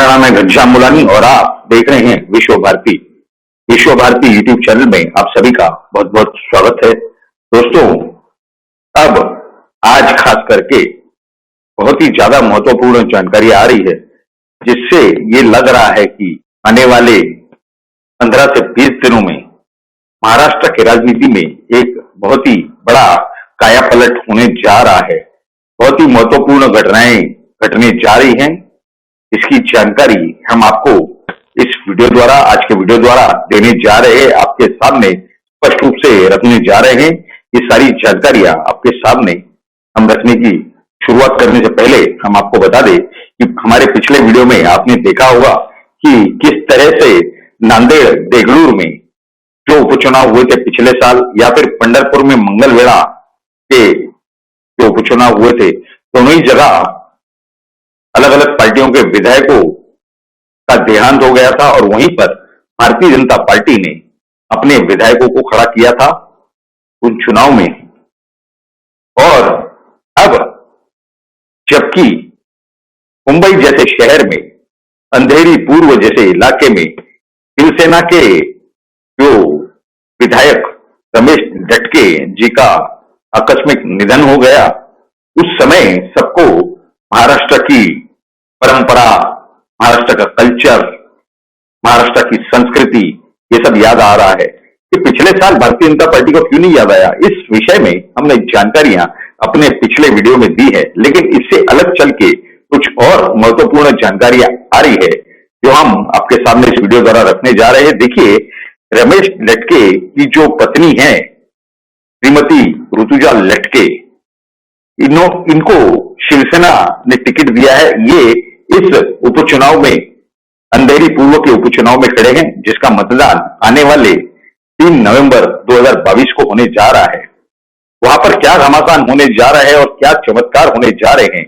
मेरा नाम है घनश्याम मुलानी और आप देख रहे हैं विश्व भारती। विश्व भारती यूट्यूब चैनल में आप सभी का बहुत बहुत स्वागत है। दोस्तों, अब आज खास करके बहुत ही ज्यादा महत्वपूर्ण जानकारी आ रही है, जिससे ये लग रहा है कि आने वाले 15 से 20 दिनों में महाराष्ट्र की राजनीति में एक बहुत ही बड़ा कायापलट होने जा रहा है। बहुत ही महत्वपूर्ण घटनाएं घटने जा रही हैं। इसकी जानकारी हम आपको इस वीडियो द्वारा, आज के वीडियो द्वारा देने जा रहे हैं, आपके सामने स्पष्ट रूप से रखने जा रहे हैं। ये सारी जानकारियां आपके सामने हम रखने की शुरुआत करने से पहले हम आपको बता दें कि हमारे पिछले वीडियो में आपने देखा होगा कि किस तरह से नांदेड़ देगलूर में जो उपचुनाव हुए थे पिछले साल, या फिर पंढरपुर में मंगलवेढ़ा के जो उपचुनाव हुए थे, दोनों ही जगह अलग अलग पार्टियों के विधायकों का देहांत हो गया था और वहीं पर भारतीय जनता पार्टी ने अपने विधायकों को खड़ा किया था उन चुनाव में। और अब जबकि मुंबई जैसे शहर में, अंधेरी पूर्व जैसे इलाके में शिवसेना के जो विधायक रमेश दटके जी का आकस्मिक निधन हो गया, उस समय सबको महाराष्ट्र की परंपरा, महाराष्ट्र का कल्चर, महाराष्ट्र की संस्कृति, ये सब याद आ रहा है कि पिछले साल भारतीय जनता पार्टी को क्यों नहीं याद आया। इस विषय में हमने जानकारियां अपने पिछले वीडियो में दी है, लेकिन इससे अलग चल के कुछ और महत्वपूर्ण जानकारियां आ रही है जो हम आपके सामने इस वीडियो द्वारा रखने जा रहे हैं। देखिए, रमेश लटके की जो पत्नी है श्रीमती ऋतुजा लटके, इनको शिवसेना ने टिकट दिया है। ये इस उपचुनाव में, अंधेरी पूर्व के उपचुनाव में खड़े हैं, जिसका मतदान आने वाले 3 नवंबर 2022 को होने जा रहा है। वहां पर क्या घमासान होने जा रहा है और क्या चमत्कार होने जा रहे हैं,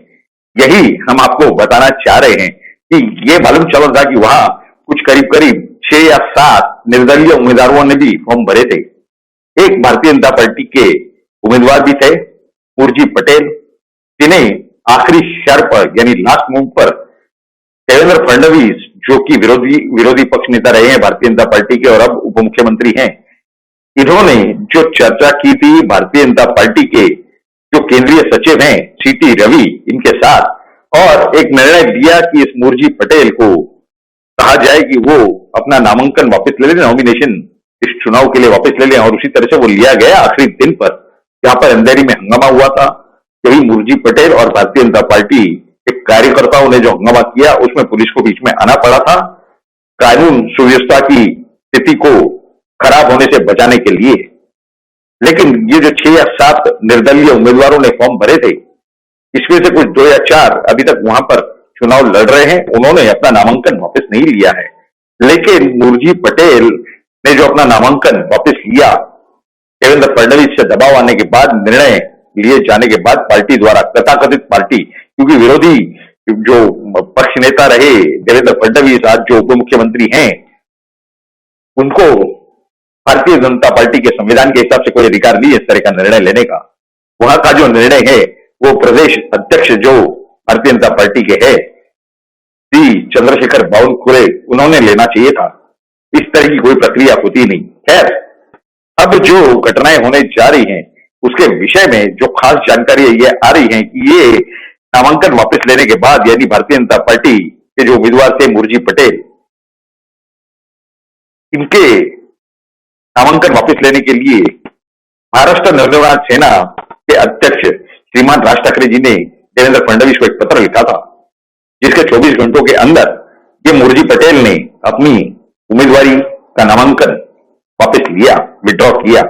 यही हम आपको बताना चाह रहे हैं। कि ये मालूम चल रहा था कि वहां कुछ करीब करीब 6 या 7 निर्दलीय उम्मीदवारों ने भी फॉर्म भरे थे। एक भारतीय जनता पार्टी के उम्मीदवार भी थे, उर्जी पटेल, जिन्हें आखिरी क्षण पर यानी लास्ट मूव पर देवेंद्र फडणवीस, जो कि विरोधी पक्ष नेता रहे हैं भारतीय जनता पार्टी के और अब उप मुख्यमंत्री हैं, इन्होंने जो चर्चा की थी भारतीय जनता पार्टी के जो केंद्रीय सचिव हैं सीटी रवि, इनके साथ, और एक निर्णय दिया कि इस मुर्जी पटेल को कहा जाए कि वो अपना नामांकन वापस ले लें, नॉमिनेशन इस चुनाव के लिए वापस ले लें। और उसी तरह से वो लिया गया आखिरी दिन पर, जहां पर अंधेरी में हंगामा हुआ था। यही मुर्जी पटेल और भारतीय जनता पार्टी के कार्यकर्ताओं ने जो हंगामा किया, उसमें पुलिस को बीच में आना पड़ा था, कानून सुव्यवस्था की स्थिति को खराब होने से बचाने के लिए। लेकिन ये जो 6 या 7 निर्दलीय उम्मीदवारों ने फॉर्म भरे थे, इसमें से कुछ 2 या 4 अभी तक वहां पर चुनाव लड़ रहे हैं, उन्होंने अपना नामांकन वापस नहीं लिया है। लेकिन मुर्जी पटेल ने जो अपना नामांकन वापस लिया, देवेंद्र फडणवीस से दबाव आने के बाद, निर्णय लिए जाने के बाद पार्टी द्वारा, तथाकथित पार्टी, क्योंकि विरोधी जो पक्ष नेता रहे देवेंद्र फडणवीस, आज जो उप मुख्यमंत्री हैं, उनको भारतीय जनता पार्टी के संविधान के हिसाब से कोई अधिकार नहीं है इस तरह का निर्णय लेने का। वहां का जो निर्णय है वो प्रदेश अध्यक्ष जो भारतीय जनता पार्टी के है श्री चंद्रशेखर बावनकुळे, उन्होंने लेना चाहिए था। इस तरह की कोई प्रक्रिया होती नहीं। खैर, अब जो घटनाएं होने जा रही हैं उसके विषय में जो खास जानकारी ये आ रही है कि ये नामांकन वापस लेने के बाद, यानी भारतीय जनता पार्टी के जो उम्मीदवार थे मुर्जी पटेल, इनके नामांकन वापस लेने के लिए महाराष्ट्र नवनिर्माण सेना के अध्यक्ष श्रीमान राज ठाकरे जी ने देवेंद्र फडणवीस को एक पत्र लिखा था, जिसके 24 घंटों के अंदर ये मुर्जी पटेल ने अपनी उम्मीदवारी का नामांकन वापस लिया, विड्रॉ किया।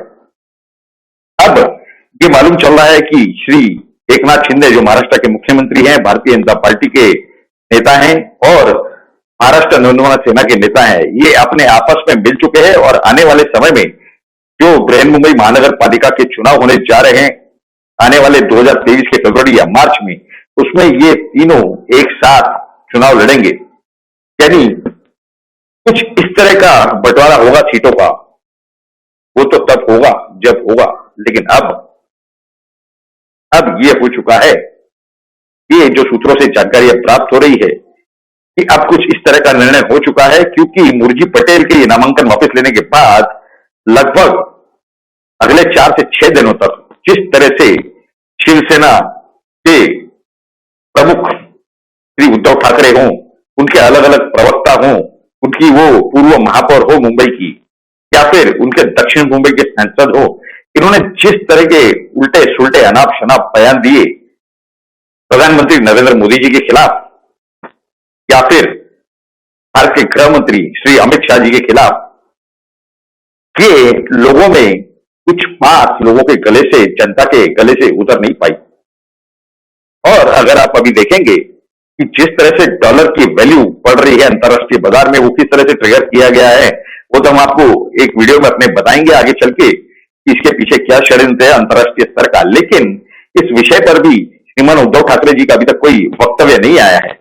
अब ये मालूम चल रहा है कि श्री एकनाथ शिंदे, जो महाराष्ट्र के मुख्यमंत्री हैं, भारतीय जनता पार्टी के नेता हैं और महाराष्ट्र नवनिर्माण सेना के नेता हैं, ये अपने आपस में मिल चुके हैं और आने वाले समय में जो बृहन्मुंबई महानगर पालिका के चुनाव होने जा रहे हैं आने वाले 2023 के फरवरी या मार्च में, उसमें ये तीनों एक साथ चुनाव लड़ेंगे। यानी कुछ इस तरह का बंटवारा होगा सीटों का। वो तो तब होगा जब होगा, लेकिन अब ये हो चुका है। ये जो सूत्रों से जानकारी प्राप्त हो रही है कि अब कुछ इस तरह का निर्णय हो चुका है, क्योंकि मुर्जी पटेल के नामांकन वापस लेने के बाद लगभग अगले 4 से 6 दिनों तक जिस तरह से शिवसेना के प्रमुख श्री उद्धव ठाकरे हों, उनके अलग अलग प्रवक्ता हों, उनकी वो पूर्व महापौर हो मुंबई की, या फिर उनके दक्षिण मुंबई के सांसद हो, इन्होंने जिस तरह के उल्टे सुलटे अनाप शनाप बयान दिए प्रधानमंत्री नरेंद्र मोदी जी के खिलाफ, या फिर भारत के गृह मंत्री श्री अमित शाह जी के खिलाफ, ये लोगों में कुछ बात लोगों के गले से, जनता के गले से उतर नहीं पाई। और अगर आप अभी देखेंगे कि जिस तरह से डॉलर की वैल्यू बढ़ रही है अंतरराष्ट्रीय बाजार में, वो किस तरह से ट्रिगर किया गया है, वो तो हम आपको एक वीडियो में अपने बताएंगे आगे चल के कि इसके पीछे क्या षड्यंत्र है अंतरराष्ट्रीय स्तर का। लेकिन इस विषय पर भी श्रीमान उद्धव ठाकरे जी का अभी तक कोई वक्तव्य नहीं आया है,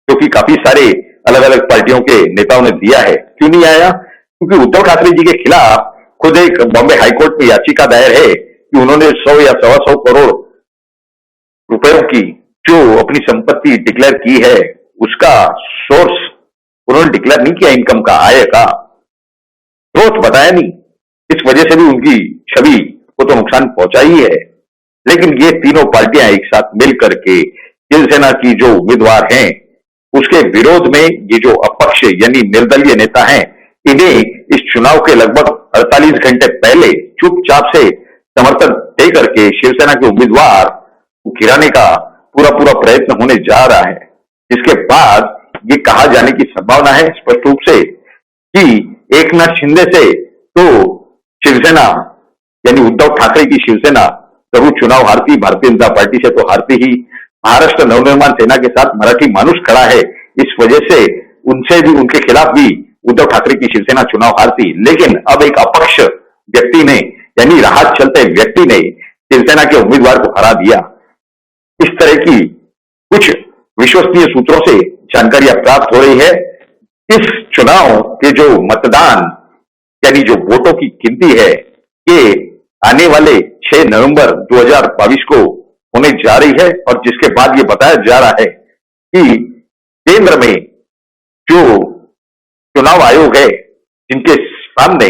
क्योंकि काफी सारे अलग अलग पार्टियों के नेताओं ने दिया है। क्यों नहीं आया? क्योंकि उद्धव ठाकरे जी के खिलाफ खुद एक बॉम्बे हाईकोर्ट में याचिका दायर है कि उन्होंने 100 या 125 करोड़ रुपयों की जो अपनी संपत्ति डिक्लेयर की है, उसका सोर्स उन्होंने डिक्लेयर नहीं किया, इनकम का, आय का स्रोत बताया नहीं। इस वजह से भी उनकी छवि को तो नुकसान पहुंचा ही है। लेकिन ये तीनों पार्टियां एक साथ मिल करके शिवसेना की जो उम्मीदवार हैं, उसके विरोध में ये जो अपक्ष यानी निर्दलीय नेता हैं, इन्हें इस चुनाव के लगभग 48 घंटे पहले चुपचाप से समर्थन दे करके शिवसेना के उम्मीदवार को गिराने का पूरा प्रयत्न होने जा रहा है। जिसके बाद ये कहा जाने की संभावना है स्पष्ट रूप से कि एकनाथ शिंदे से तो शिवसेना यानी उद्धव ठाकरे की शिवसेना जरूर चुनाव हारती, भारतीय जनता पार्टी से तो हारती ही। महाराष्ट्र नवनिर्माण सेना के साथ मराठी मानुष खड़ा है, इस वजह से उनसे भी, उनके खिलाफ भी उद्धव ठाकरे की शिवसेना चुनाव हारती। लेकिन अब एक अपक्ष व्यक्ति ने यानी राहत चलते व्यक्ति ने शिवसेना के उम्मीदवार को हरा दिया। इस तरह की कुछ विश्वसनीय सूत्रों से जानकारियां प्राप्त हो रही है। इस चुनाव के जो मतदान यानी जो वोटों की गिनती है, ये आने वाले 6 नवंबर 2022 को होने जा रही है। और जिसके बाद ये बताया जा रहा है कि केंद्र में जो चुनाव आयोग है, जिनके सामने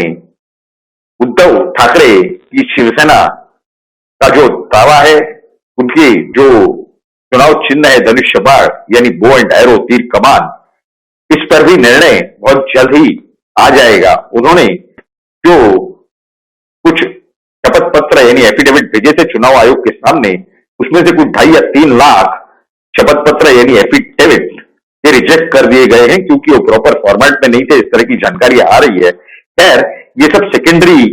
उद्धव ठाकरे की शिवसेना का जो दावा है, उनकी जो चुनाव चिन्ह है धनुष्य बाण यानी बो एंड एरो, तीर कमान, इस पर भी निर्णय बहुत जल्द ही आ जाएगा। उन्होंने जो कुछ शपथ पत्र यानी एफिडेविट भेजे थे चुनाव आयोग के सामने, उसमें से कुछ 2.5 या 3 लाख शपथ पत्र यानी एफिडेविट ये रिजेक्ट कर दिए गए हैं, क्योंकि वो प्रॉपर फॉर्मेट में नहीं थे। इस तरह की जानकारी आ रही है। खैर, ये सब सेकेंडरी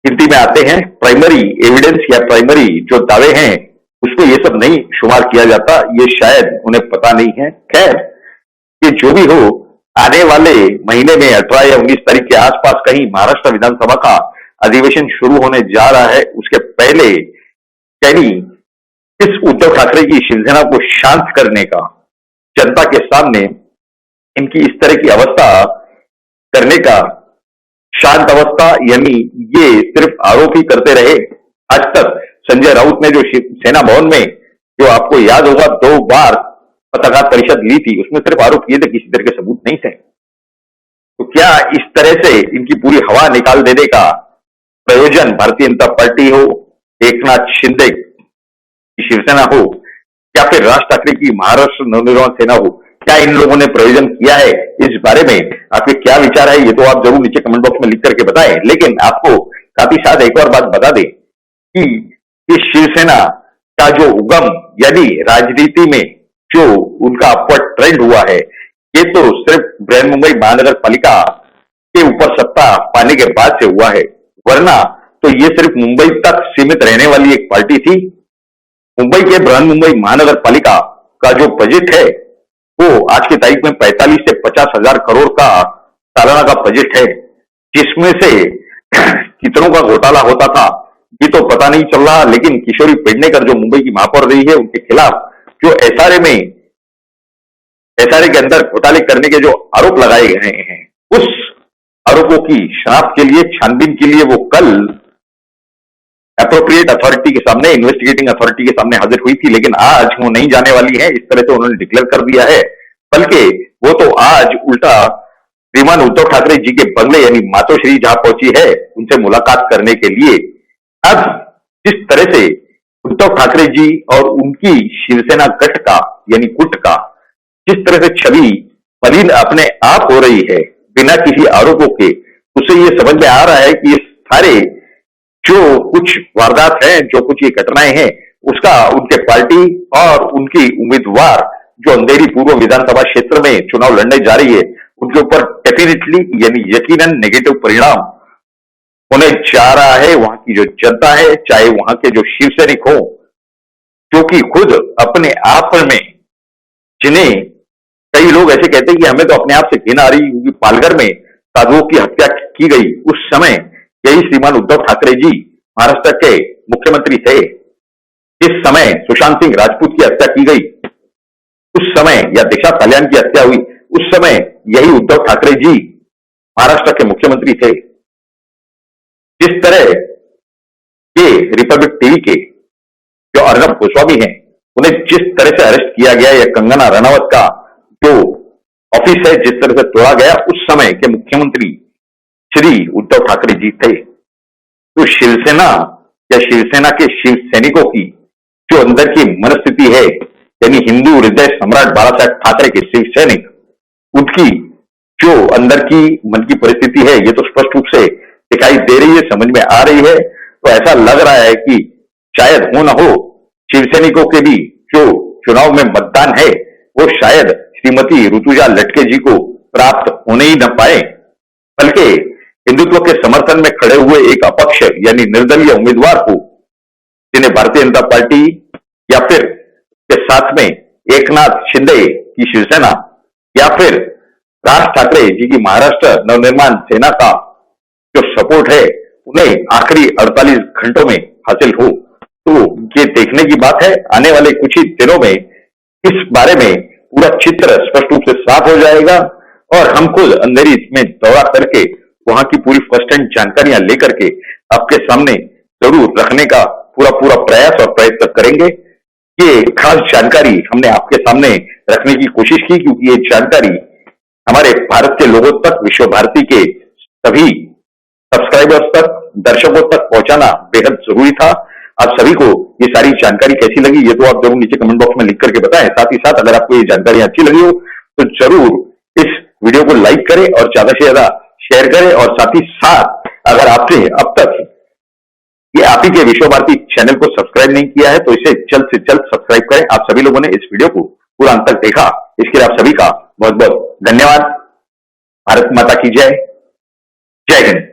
गिनती में आते हैं। प्राइमरी एविडेंस या प्राइमरी जो दावे हैं, उसमें ये सब नहीं शुमार किया जाता, ये शायद उन्हें पता नहीं है। खैर, ये जो भी हो, आने वाले महीने में 18 या 19 तारीख के आसपास कहीं महाराष्ट्र विधानसभा का अधिवेशन शुरू होने जा रहा है। उसके पहले यानी इस उद्धव ठाकरे की शिवसेना को शांत करने का, जनता के सामने इनकी इस तरह की अवस्था करने का, शांत अवस्था यानी ये सिर्फ आरोप ही करते रहे। आज तक संजय राउत ने जो सेना भवन में, जो आपको याद होगा 2 बार पत्रकार परिषद ली थी, उसमें सिर्फ आरोप किए थे, किसी तरह के सबूत नहीं थे। तो क्या इस तरह से इनकी पूरी हवा निकाल देने का प्रयोजन भारतीय जनता पार्टी हो, एकनाथ शिंदे की शिवसेना हो, या फिर राज ठाकरे की महाराष्ट्र नवनिर्माण सेना हो, क्या इन लोगों ने प्रयोजन किया है? इस बारे में आपके क्या विचार है, ये तो आप जरूर नीचे कमेंट बॉक्स में लिख करके बताएं। लेकिन आपको साथ ही साथ एक और बात बता दें कि इस शिवसेना का जो उगम यानी राजनीति में जो उनका अपवर्ड ट्रेंड हुआ है, ये तो सिर्फ बृहन मुंबई महानगर पालिका के ऊपर सत्ता पाने के बाद से हुआ है। वरना तो ये सिर्फ मुंबई तक सीमित रहने वाली एक पार्टी थी। मुंबई के बृहन मुंबई महानगर पालिका का जो बजट है, वो आज की तारीख में 45 से 50 हजार करोड़ का सालाना का बजट है, जिसमें से कितनों का घोटाला होता था ये तो पता नहीं चल रहा। लेकिन किशोरी पेडनेकर जो मुंबई की महापौर रही है, उनके खिलाफ जो एसआरए के अंदर घोटाले करने के जो आरोप लगाए गए हैं, उस आरोपों की शनाख्त के लिए, छानबीन के लिए वो कल एप्रोप्रिएट अथॉरिटी के सामने, इन्वेस्टिगेटिंग अथॉरिटी के सामने हाजिर हुई थी। लेकिन आज वो नहीं जाने वाली है, इस तरह से उन्होंने डिक्लेयर कर दिया है। बल्कि वो तो आज उल्टा श्रीमान उद्धव ठाकरे जी के बंगले यानी मातोश्री जहां पहुंची है उनसे मुलाकात करने के लिए। अब जिस तरह से उद्धव ठाकरे जी और उनकी शिवसेना गठ का यानी गुट का जिस तरह से छवि मलिन अपने आप हो रही है बिना किसी आरोपों के, उससे ये समझ में आ रहा है कि ये सारे जो कुछ वारदात हैं, जो कुछ ये घटनाएं हैं, उसका उनके पार्टी और उनकी उम्मीदवार जो अंधेरी पूर्व विधानसभा क्षेत्र में चुनाव लड़ने जा रही है उनके ऊपर डेफिनेटली यानी यकीनन नेगेटिव परिणाम होने जा रहा है। वहां की जो जनता है, चाहे वहां के जो शिव सैनिक हो, जो कि खुद अपने आप में, जिन्हें कई लोग ऐसे कहते हैं कि हमें तो अपने आप से घृणा आ रही, क्योंकि पालघर में साधुओं की हत्या की गई उस समय यही श्रीमान उद्धव ठाकरे जी महाराष्ट्र के मुख्यमंत्री थे। जिस समय सुशांत सिंह राजपूत की हत्या की गई उस समय, या दिशा कल्याण की हत्या हुई उस समय, यही उद्धव ठाकरे जी महाराष्ट्र के मुख्यमंत्री थे। जिस तरह के रिपब्लिक टीवी के जो अर्नब गोस्वामी हैं, उन्हें जिस तरह से अरेस्ट किया गया, या कंगना रनावत का जो ऑफिस है जिस तरह से तोड़ा गया, उस समय के मुख्यमंत्री श्री उद्धव ठाकरे जी थे। तो शिवसेना या शिवसेना के शिव सैनिकों की जो अंदर की मनस्थिति है, यानी हिंदू हृदय सम्राट बाला साहेब ठाकरे के शिव सैनिक, उनकी जो अंदर की मन की परिस्थिति है, ये तो स्पष्ट रूप से दिखाई दे रही है, समझ में आ रही है। तो ऐसा लग रहा है कि शायद हो न हो शिव सैनिकों के भी जो चुनाव में मतदान है वो शायद श्रीमती ऋतुजा लटके जी को प्राप्त होने ही न पाए, बल्कि हिंदुत्व के समर्थन में खड़े हुए एक अपक्ष यानी निर्दलीय उम्मीदवार को, जिन्हें भारतीय जनता पार्टी या फिर के साथ में एकनाथ शिंदे की शिवसेना या फिर राज ठाकरे जी की महाराष्ट्र नवनिर्माण सेना का जो सपोर्ट है, उन्हें आखिरी 48 घंटों में हासिल हो। तो ये देखने की बात है, आने वाले कुछ ही दिनों में इस बारे में पूरा चित्र स्पष्ट रूप से साफ हो जाएगा और हम खुद अंधेरी में दौरा करके वहां की पूरी फर्स्ट हैंड जानकारियां लेकर के आपके सामने जरूर रखने का पूरा प्रयास और प्रयत्न करेंगे। ये खास जानकारी हमने आपके सामने रखने की कोशिश की, क्योंकि ये जानकारी हमारे भारत के लोगों तक, विश्व भारती के सभी सब्सक्राइबर्स तक, दर्शकों तक पहुंचाना बेहद जरूरी था। आप सभी को ये सारी जानकारी कैसी लगी, ये तो आप जरूर नीचे कमेंट बॉक्स में लिख करके बताएं। साथ ही साथ अगर आपको ये जानकारी अच्छी लगी हो तो जरूर इस वीडियो को लाइक करें और ज्यादा से ज्यादा शेयर करें, और साथ ही साथ अगर आपने अब तक ये आप ही के विश्व भारती चैनल को सब्सक्राइब नहीं किया है तो इसे जल्द से जल्द सब्सक्राइब करें। आप सभी लोगों ने इस वीडियो को पूरा अंत तक देखा, इसके लिए आप सभी का बहुत बहुत धन्यवाद। भारत माता की जय। जय हिंद।